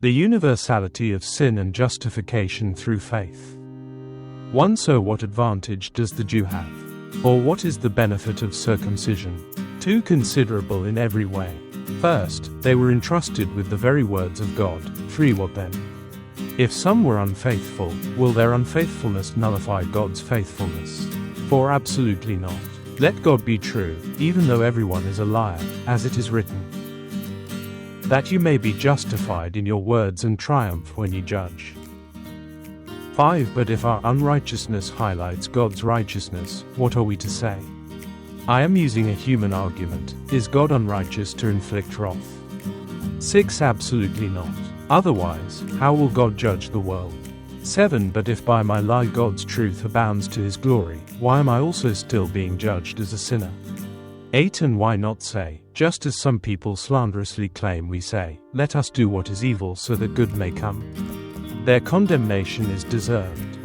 The universality of sin and justification through faith. 1. So what advantage does the Jew have? Or what is the benefit of circumcision? 2. Considerable in every way. First, they were entrusted with the very words of God. 3. What then? If some were unfaithful, will their unfaithfulness nullify God's faithfulness? 4. Absolutely not. Let God be true, even though everyone is a liar, as it is written, that you may be justified in your words and triumph when you judge. 5. But if our unrighteousness highlights God's righteousness, what are we to say? I am using a human argument. Is God unrighteous to inflict wrath? 6. Absolutely not. Otherwise, how will God judge the world? 7. But if by my lie God's truth abounds to his glory, why am I also still being judged as a sinner? 8. And why not say, just as some people slanderously claim we say, let us do what is evil so that good may come? Their condemnation is deserved.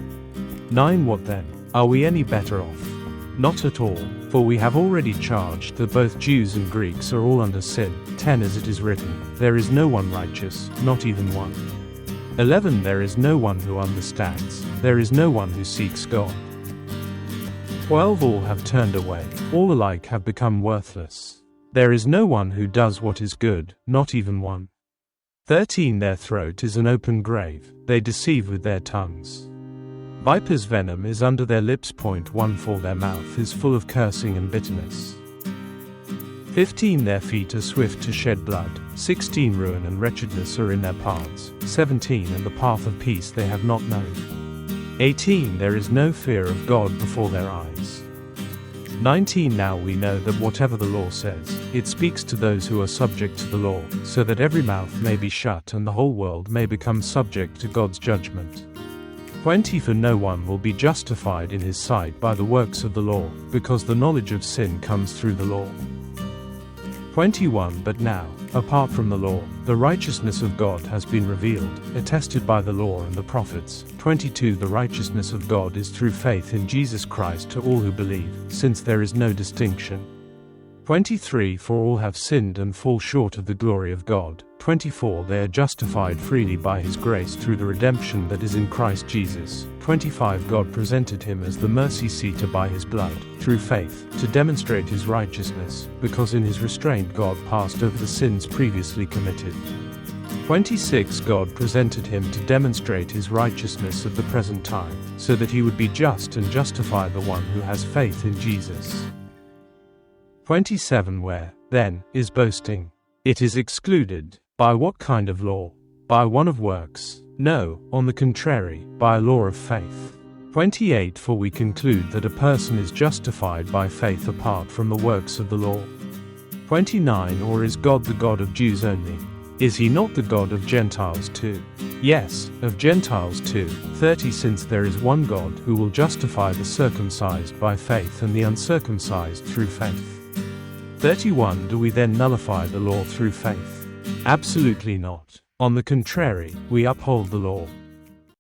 9. What then? Are we any better off? Not at all, for we have already charged that both Jews and Greeks are all under sin. 10. As it is written, there is no one righteous, not even one. 11. There is no one who understands, there is no one who seeks God. 12. All have turned away, all alike have become worthless. There is no one who does what is good, not even one. 13. Their throat is an open grave, they deceive with their tongues. Viper's venom is under their lips. 1. For their mouth is full of cursing and bitterness. 15. Their feet are swift to shed blood. 16. Ruin and wretchedness are in their paths. 17. And the path of peace they have not known. 18. There is no fear of God before their eyes. 19. Now we know that whatever the law says, it speaks to those who are subject to the law, so that every mouth may be shut and the whole world may become subject to God's judgment. 20. For no one will be justified in his sight by the works of the law, because the knowledge of sin comes through the law. 21. But now, apart from the law, the righteousness of God has been revealed, attested by the law and the prophets. 22. The righteousness of God is through faith in Jesus Christ to all who believe, since there is no distinction. 23. For all have sinned and fall short of the glory of God. 24. They are justified freely by his grace through the redemption that is in Christ Jesus. 25. God presented him as the mercy seater by his blood, through faith, to demonstrate his righteousness, because in his restraint God passed over the sins previously committed. 26. God presented him to demonstrate his righteousness at the present time, so that he would be just and justify the one who has faith in Jesus. 27. Where, then, is boasting? It is excluded. By what kind of law? By one of works? No, on the contrary, by a law of faith. 28. For we conclude that a person is justified by faith apart from the works of the law. 29. Or is God the God of Jews only? Is he not the God of Gentiles too? Yes, of Gentiles too. 30. Since there is one God who will justify the circumcised by faith and the uncircumcised through faith. 31. Do we then nullify the law through faith? Absolutely not. On the contrary, we uphold the law.